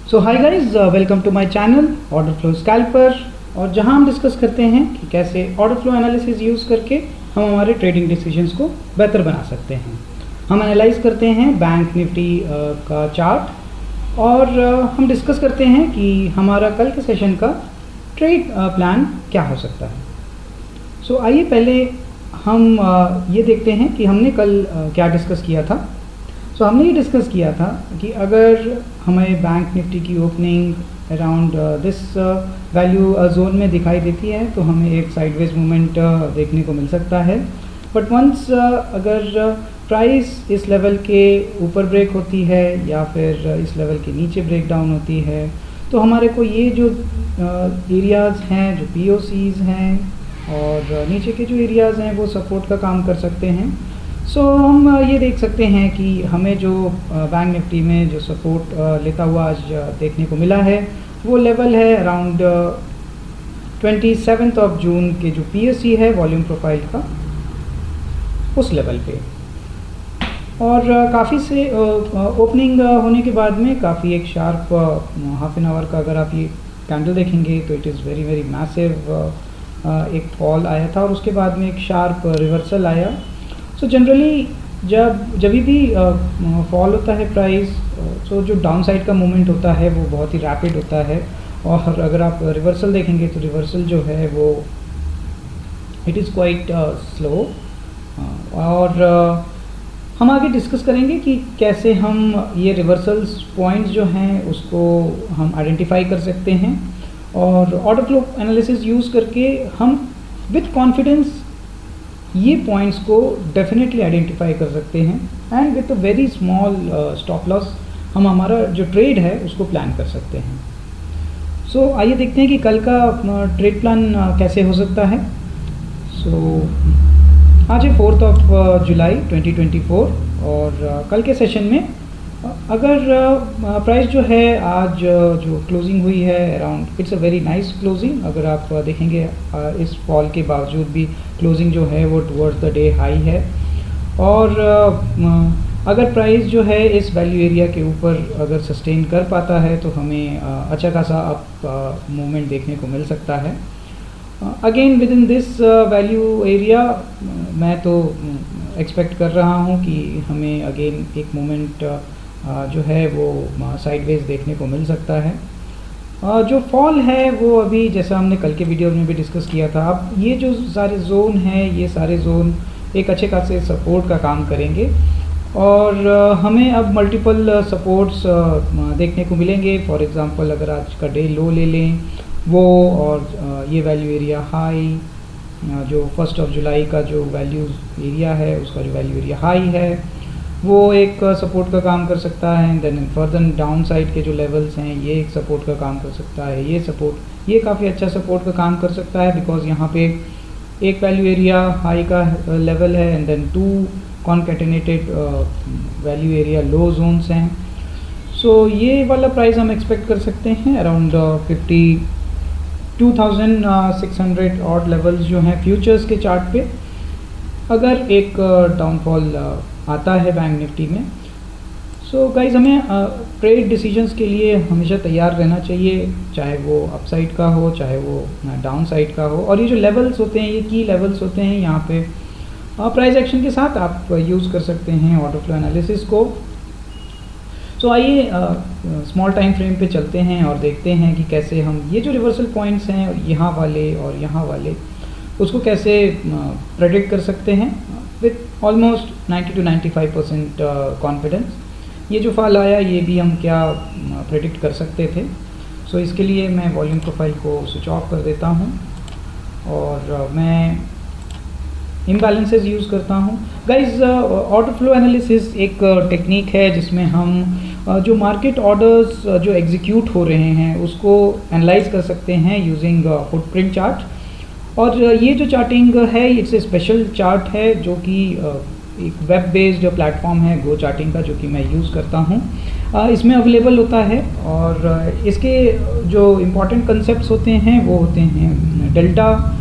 So hi guys, welcome to my channel order flow scalper. और जहां हम discuss करते हैं कि कैसे ऑर्डर फ्लो एनालिसिस यूज़ करके हम हमारे ट्रेडिंग डिसीजंस को बेहतर बना सकते हैं। हम एनालाइज करते हैं बैंक निफ्टी का चार्ट और हम डिस्कस करते हैं कि हमारा कल के सेशन का ट्रेड प्लान क्या हो सकता है। सो आइए पहले हम ये देखते हैं कि हमने कल क्या डिस्कस किया था। सो हमने ये डिस्कस किया था कि अगर हमें बैंक निफ्टी की opening around this value zone में दिखाई देती है तो हमें एक साइडवेज मूवमेंट देखने को मिल सकता है। बट वंस अगर प्राइस इस लेवल के ऊपर ब्रेक होती है या फिर इस लेवल के नीचे ब्रेक डाउन होती है तो हमारे को ये जो एरियाज़ हैं, जो POCs हैं और नीचे के जो एरियाज़ हैं वो सपोर्ट का काम कर सकते हैं। सो हम ये देख सकते हैं कि हमें जो बैंक निफ्टी में जो सपोर्ट लेता हुआ आज देखने को मिला है वो लेवल है अराउंड 27 ऑफ जून के जो POC है वॉल्यूम प्रोफाइल का, उस लेवल पे। और काफ़ी से ओपनिंग होने के बाद में काफ़ी एक शार्प हाफ एन आवर का अगर आप ये कैंडल देखेंगे तो it is very very massive एक फॉल आया था और उसके बाद में एक शार्प रिवर्सल आया। सो जनरली जब भी फॉल होता है प्राइस, सो जो डाउन साइड का मूवमेंट होता है वो बहुत ही रैपिड होता है। और अगर आप रिवर्सल देखेंगे तो रिवर्सल जो है वो इट इज़ क्वाइट स्लो। और हम आगे डिस्कस करेंगे कि कैसे हम ये रिवर्सल्स पॉइंट्स जो हैं उसको हम आइडेंटिफाई कर सकते हैं और ऑर्डर फ्लो एनालिसिस यूज़ करके हम विथ कॉन्फिडेंस ये पॉइंट्स को डेफिनेटली आइडेंटिफाई कर सकते हैं and with a very small stop loss हम हमारा जो ट्रेड है उसको प्लान कर सकते हैं। सो आइए देखते हैं कि कल का ट्रेड प्लान कैसे हो सकता है। सो आज है 4 जुलाई 2024 और कल के सेशन में अगर प्राइस जो है आज जो क्लोजिंग हुई है around it's a very nice closing. अगर आप देखेंगे इस फॉल के बावजूद भी क्लोजिंग जो है वो टुवर्ड्स द डे हाई है। और अगर प्राइस जो है इस वैल्यू एरिया के ऊपर अगर सस्टेन कर पाता है तो हमें अच्छा खासा अप मूवमेंट देखने को मिल सकता है। Again with in this value area मैं तो एक्सपेक्ट कर रहा हूँ कि हमें अगेन एक मूवमेंट जो है वो साइडवेज देखने को मिल सकता है। जो फॉल है वो अभी जैसा हमने कल के वीडियो में भी डिस्कस किया था, अब ये जो सारे जोन हैं ये सारे जोन एक अच्छे खासे सपोर्ट का काम करेंगे और हमें अब मल्टीपल सपोर्ट्स देखने को मिलेंगे। फॉर एग्जांपल अगर आज का डे लो ले लें वो और ये वैल्यू एरिया हाई जो 1 जुलाई का जो वैल्यू एरिया है उसका जो वैल्यू एरिया हाई है वो एक सपोर्ट का काम कर सकता है। देन फर्दर डाउन साइड के जो लेवल्स हैं ये एक सपोर्ट का काम कर सकता है। ये काफ़ी अच्छा सपोर्ट का काम कर सकता है बिकॉज यहाँ पे एक वैल्यू एरिया हाई का लेवल है and then 2 concatenated value area low zones हैं। सो ये वाला प्राइस हम एक्सपेक्ट कर सकते हैं अराउंड 52,600 ऑड लेवल्स जो हैं फ्यूचर्स के चार्ट पे। अगर एक डाउनफॉल आता है बैंक निफ्टी में। सो गाइज हमें ट्रेड डिसीजंस के लिए हमेशा तैयार रहना चाहिए, चाहे वो अपसाइड का हो चाहे वो डाउन साइड का हो। और ये जो लेवल्स होते हैं ये की लेवल्स होते हैं, यहाँ पे प्राइस एक्शन के साथ आप यूज़ कर सकते हैं ऑर्डर फ्लो एनालिसिस को। सो आइए स्मॉल टाइम फ्रेम पे चलते हैं और देखते हैं कि कैसे हम ये जो रिवर्सल पॉइंट्स हैं यहाँ वाले और यहाँ वाले उसको कैसे प्रेडिक्ट कर सकते हैं विथ ऑलमोस्ट 90 to 95% कॉन्फिडेंस। ये जो फॉल आया ये भी हम क्या प्रेडिक्ट कर सकते थे। सो इसके लिए मैं वॉल्यूम प्रोफाइल को स्विच ऑफ कर देता हूँ और मैं इम्बैलेंसेस यूज़ करता हूँ। गाइज ऑर्डर फ्लो एनालिसिस एक टेक्निक है जिसमें हम जो मार्केट ऑर्डर्स जो एग्जीक्यूट हो रहे हैं उसको एनालाइज कर सकते हैं यूजिंग फुटप्रिंट चार्ट। और ये जो चार्टिंग है इट्स ए स्पेशल चार्ट है जो कि एक वेब बेस्ड प्लेटफॉर्म है गो चार्टिंग का जो कि मैं यूज़ करता हूँ, इसमें अवेलेबल होता है। और इसके जो इम्पॉर्टेंट कंसेप्ट्स होते हैं वो होते हैं डेल्टा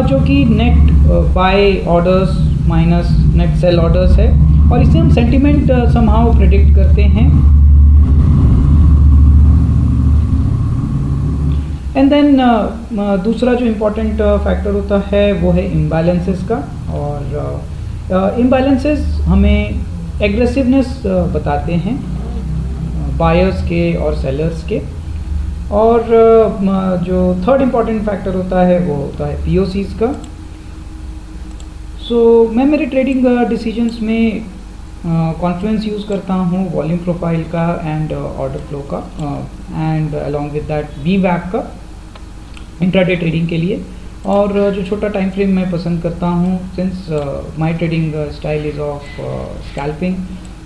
जो कि net buy orders minus net sell orders है और इससे हम सेंटिमेंट समहाउ प्रेडिक्ट करते हैं। एंड देन दूसरा जो इम्पोर्टेंट फैक्टर होता है वो है इम्बैलेंसेस का। और इम्बैलेंसेस हमें एग्रेसिवनेस बताते हैं बायर्स के और सेलर्स के। और जो थर्ड इम्पॉर्टेंट फैक्टर होता है वो होता है पीओसीज का। सो मैं मेरे ट्रेडिंग डिसीजंस में कॉन्फ्लुएंस यूज़ करता हूँ वॉल्यूम प्रोफाइल का एंड ऑर्डर फ्लो का एंड अलॉन्ग विद दैट वीवैप का इंट्राडे ट्रेडिंग के लिए। और जो छोटा टाइम फ्रेम मैं पसंद करता हूँ since my trading style is of scalping,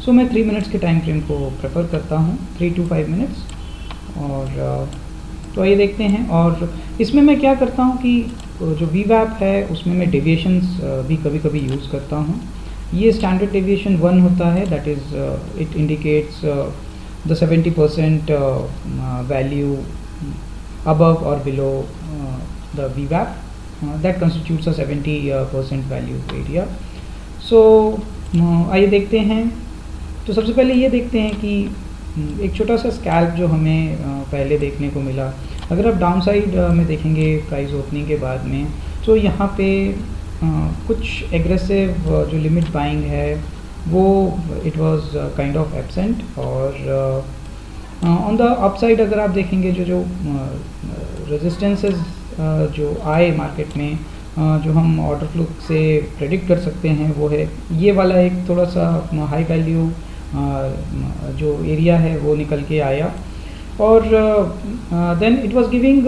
so मैं 3 मिनट्स के टाइम फ्रेम को प्रेफर करता हूँ, 3 to 5 मिनट्स। और तो आइए देखते हैं। और इसमें मैं क्या करता हूँ कि जो वीवैप है उसमें मैं डेविएशंस भी कभी कभी यूज़ करता हूँ। ये स्टैंडर्ड डेविएशन 1 होता है, that is it indicates the 70% value above or below the VWAP that constitutes a 70% value area। So आइए देखते हैं। तो सबसे पहले ये देखते हैं कि एक छोटा सा स्कैल्प जो हमें पहले देखने को मिला। अगर आप डाउन साइड में देखेंगे प्राइस ओपनिंग के बाद में, तो यहाँ पे कुछ एग्रेसिव जो लिमिट बाइंग है वो it was kind of absent. और ऑन द अपसाइड अगर आप देखेंगे जो रेजिस्टेंसेस जो आए मार्केट में, जो हम ऑर्डर फ्लो से प्रेडिक्ट कर सकते हैं वो है ये वाला एक थोड़ा सा हाई वैल्यू जो एरिया है वो निकल के आया। और then it was giving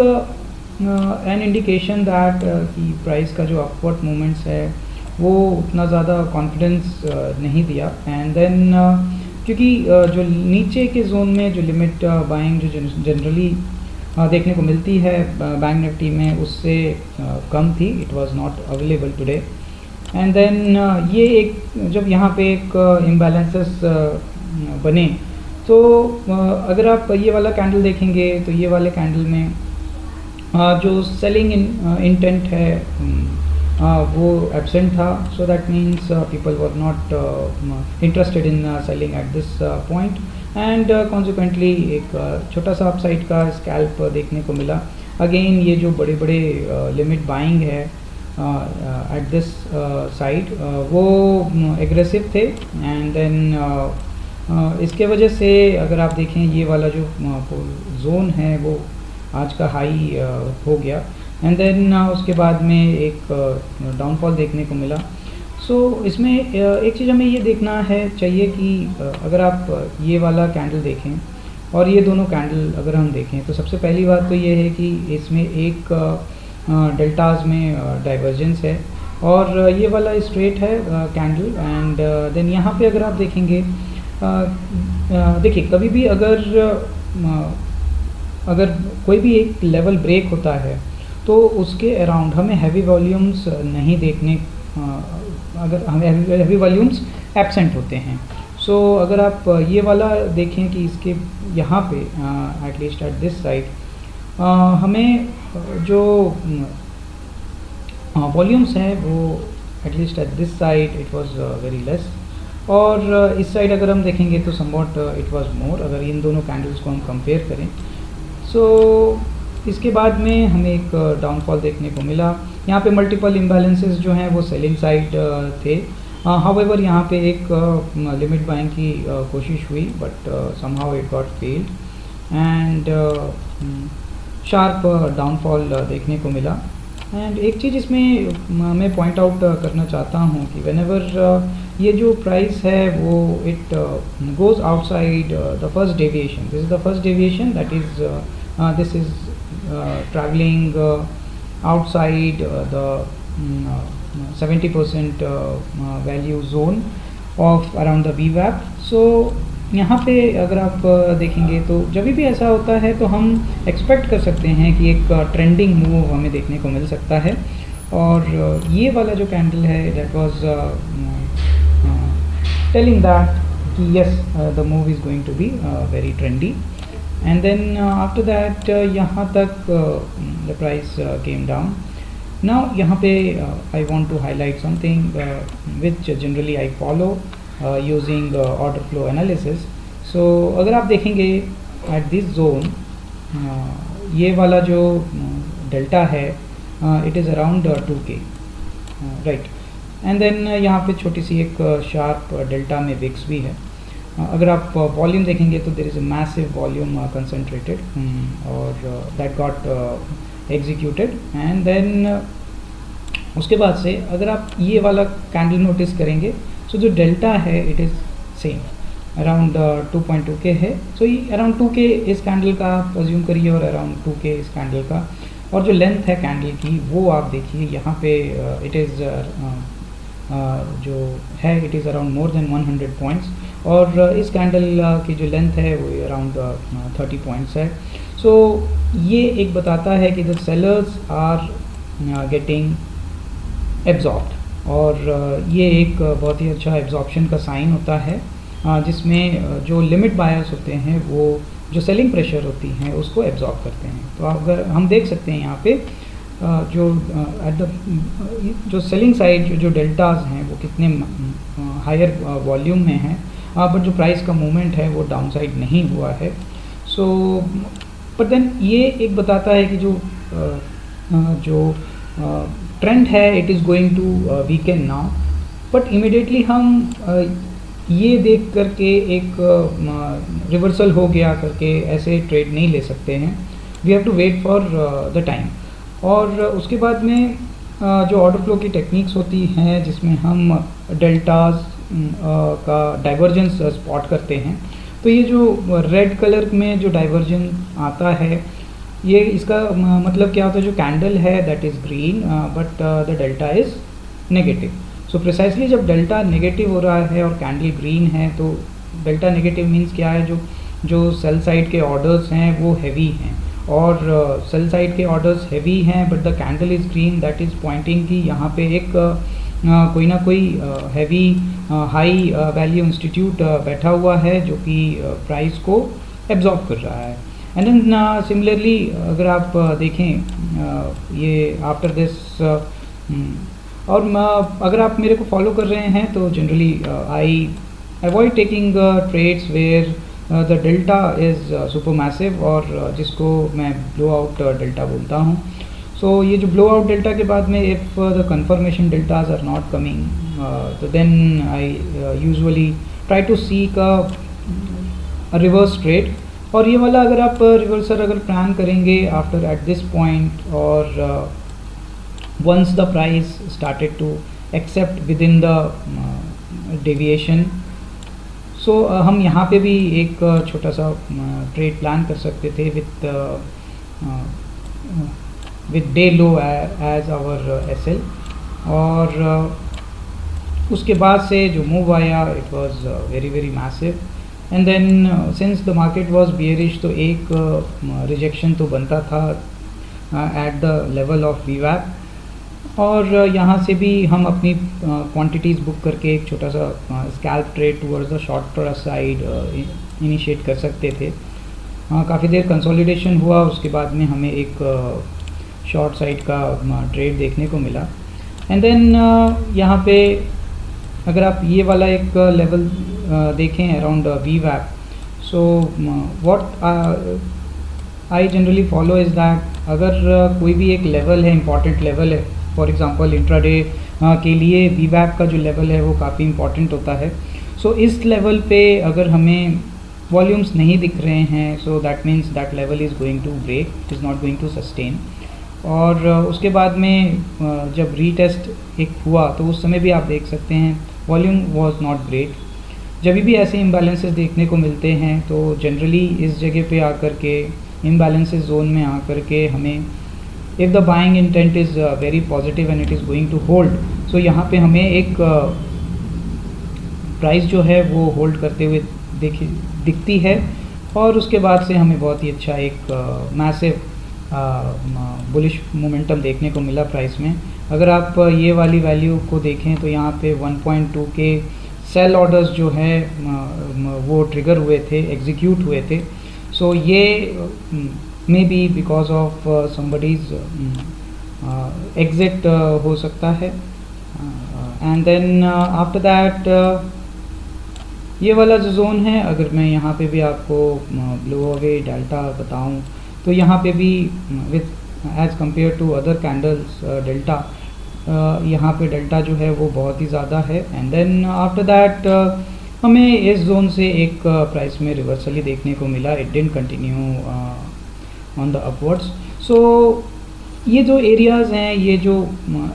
an indication that कि प्राइस का जो अपवर्ड मूवमेंट्स है वो उतना ज़्यादा कॉन्फिडेंस नहीं दिया। एंड देन क्योंकि जो नीचे के जोन में जो लिमिट बाइंग जो जनरली देखने को मिलती है बैंक निफ्टी में उससे कम थी, it was not available today. And then ये एक जब यहाँ पे एक इम्बैलेंसेस बने, तो अगर आप ये वाला कैंडल देखेंगे तो ये वाले कैंडल में जो सेलिंग इंटेंट है वो एब्सेंट था। सो that means people were not interested in selling at this point and consequently एक छोटा सा अपसाइड का स्कैल्प देखने को मिला। अगेन ये जो बड़े बड़े लिमिट बाइंग है एट दिस साइड वो एग्रेसिव थे। एंड देन इसके वजह से अगर आप देखें ये वाला जो जोन है वो आज का हाई हो गया। एंड देन उसके बाद में एक डाउनफॉल देखने को मिला। सो इसमें एक चीज़ हमें ये देखना है चाहिए कि अगर आप ये वाला कैंडल देखें और ये दोनों कैंडल अगर हम देखें तो सबसे पहली बात तो ये है कि इसमें एक डेल्टाज में डाइवर्जेंस है और ये वाला स्ट्रेट है कैंडल। एंड देन यहाँ पे अगर आप देखेंगे देखिए कभी भी अगर कोई भी एक लेवल ब्रेक होता है तो उसके अराउंड हमें हैवी वॉल्यूम्स नहीं देखने, अगर हमें हैवी वॉल्यूम्स एब्सेंट होते हैं। सो अगर आप ये वाला देखें कि इसके यहाँ पे एटलीस्ट एट दिस साइड हमें जो वॉल्यूम्स हैं वो at least at this side it was very less. और इस साइड अगर हम देखेंगे तो समवॉट इट वाज मोर, अगर इन दोनों कैंडल्स को हम कंपेयर करें। सो इसके बाद में हमें एक डाउनफॉल देखने को मिला। यहाँ पे मल्टीपल इम्बैलेंसेस जो हैं वो सेलिंग साइड थे। हाउएवर यहाँ पे एक लिमिट बाइंग की कोशिश हुई but somehow it got failed and sharp downfall देखने को मिला। एंड एक चीज़ इसमें मैं पॉइंट आउट करना चाहता हूँ कि व्हेनेवर ये जो प्राइस है वो it goes outside the first deviation, this is the first deviation that is this is traveling outside the 70% value zone of around the VWAP। so यहाँ पे अगर आप देखेंगे तो जब भी ऐसा होता है तो हम एक्सपेक्ट कर सकते हैं कि एक ट्रेंडिंग मूव हमें देखने को मिल सकता है। और ये वाला जो कैंडल है दैट वाज टेलिंग दैट कि yes the move is going to be very trendy. And then after that यहाँ तक the price came down। Now यहाँ पे I want to highlight something which generally I follow using order flow analysis। So अगर आप देखेंगे at this zone ये वाला जो डेल्टा है it is around 2K, right. And then यहाँ पे छोटी सी एक शार्प डेल्टा में विक्स भी है। अगर आप वॉल्यूम देखेंगे तो there is a massive volume concentrated और that got executed. And then उसके बाद से अगर आप ये वाला कैंडल नोटिस करेंगे, सो जो डेल्टा है it is same around 2.2K है। सो ये अराउंड 2K इस कैंडल का आप अज्यूम करिए और अराउंड 2K इस कैंडल का। और जो लेंथ है कैंडल की वो आप देखिए यहाँ पे इट इज़ जो है it is around more than 100 points, और इस कैंडल की जो लेंथ है वो अराउंड 30 पॉइंट्स है। सो ये एक बताता है कि the sellers are getting absorbed, और ये एक बहुत ही अच्छा एब्जॉर्प्शन का साइन होता है जिसमें जो लिमिट बायर्स होते हैं वो जो सेलिंग प्रेशर होती हैं उसको एब्जॉर्ब करते हैं। तो अगर हम देख सकते हैं यहाँ पे जो एट द जो सेलिंग साइड जो डेल्टाज हैं वो कितने हायर वॉल्यूम में हैं, बट जो प्राइस का मूवमेंट है वो डाउन साइड नहीं हुआ है। सो बट देन ये एक बताता है कि जो ट्रेंड है it is going to weaken now, but immediately हम ये देख करके एक रिवर्सल हो गया करके ऐसे ट्रेड नहीं ले सकते हैं। We have to wait for the time. और उसके बाद में जो ऑर्डर फ्लो की टेक्निक्स होती हैं जिसमें हम डेल्टाज का डाइवर्जेंस स्पॉट करते हैं, तो ये जो रेड कलर में जो डाइवर्जन आता है ये इसका मतलब क्या होता है, जो कैंडल है that is green but the delta is negative. So precisely जब डेल्टा नेगेटिव हो रहा है और कैंडल ग्रीन है तो डेल्टा नेगेटिव मीन्स क्या है, जो सेल साइड के ऑर्डर्स हैं वो हैवी हैं, और सेल साइड के ऑर्डर्स हैवी हैं but the candle is green, that is Poynting कि यहाँ पे एक कोई ना कोई हैवी हाई वैल्यू इंस्टीट्यूट बैठा हुआ है जो कि प्राइस को एब्जॉर्ब कर रहा है। एंड देन सिमिलरली अगर आप देखें ये आफ्टर दिस, और अगर आप मेरे को फॉलो कर रहे हैं तो generally I avoid taking trades where the delta is super massive, और जिसको मैं ब्लो आउट डेल्टा बोलता हूँ। सो ये जो ब्लो आउट डेल्टा के बाद में if the confirmation deltas are not coming तो then I usually try to seek a reverse trade. और ये वाला अगर आप रिवर्सल अगर प्लान करेंगे आफ्टर एट दिस पॉइंट, और once the price started to accept within the deviation, so हम यहाँ पे भी एक छोटा सा ट्रेड प्लान कर सकते थे with day low as our SL, और उसके बाद से जो मूव आया it was very massive, and then since the market was bearish तो एक रिजेक्शन तो बनता था at the level of VWAP, और यहाँ से भी हम अपनी क्वांटिटीज़ बुक करके एक छोटा सा scalp trade towards the shorter side initiate कर सकते थे। काफ़ी देर कंसोलिडेशन हुआ, उसके बाद में हमें एक शॉर्ट साइड का ट्रेड देखने को मिला। एंड देन यहाँ पे अगर आप ये वाला एक लेवल देखें around VWAP, so what I generally follow is that अगर कोई भी एक लेवल है, इंपॉर्टेंट लेवल है, फॉर एग्ज़ाम्पल इंट्राडे के लिए VWAP का जो लेवल है वो काफ़ी इंपॉर्टेंट होता है। सो इस लेवल पे अगर हमें वॉल्यूम्स नहीं दिख रहे हैं, so that means that level is going to break, is not going to sustain. और उसके बाद में जब रीटेस्ट एक हुआ तो उस समय भी आप देख सकते हैं वॉल्यूम वॉज नॉट ग्रेट। जब भी ऐसे इम्बैलेंसेस देखने को मिलते हैं तो जनरली इस जगह पे आकर के इम्बैलेंसेस जोन में आकर के हमें if the buying intent is very positive and it is going to hold, so यहाँ पे हमें एक प्राइस जो है वो होल्ड करते हुए दिखती है, और उसके बाद से हमें बहुत ही अच्छा एक मैसिव बुलिश मोमेंटम देखने को मिला प्राइस में। अगर आप ये वाली वैल्यू को देखें तो यहाँ पे 1.2 के सेल ऑर्डर्स जो है वो ट्रिगर हुए थे, एग्जीक्यूट हुए थे। सो ये may be because of somebody's exit हो सकता है। एंड देन आफ्टर दैट ये वाला जो जोन है, अगर मैं यहाँ पे भी आपको ब्लो अवे डेल्टा बताऊँ तो यहाँ पे भी with as compare to other candles delta, यहाँ पे डेल्टा जो है वो बहुत ही ज़्यादा है। एंड देन आफ्टर दैट हमें इस जोन से एक प्राइस में रिवर्सल ही देखने को मिला। It didn't continue on the upwards. So ये जो एरियाज़ हैं, ये जो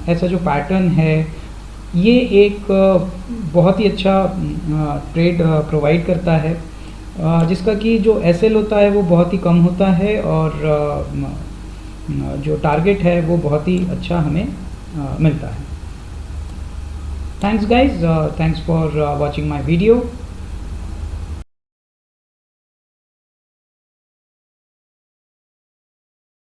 ऐसा जो पैटर्न है, ये एक बहुत ही अच्छा ट्रेड प्रोवाइड करता है, जिसका कि जो एसएल होता है वो बहुत ही कम होता है और जो टारगेट है वो बहुत ही अच्छा हमें मिलता है। Thanks guys, thanks for watching my video.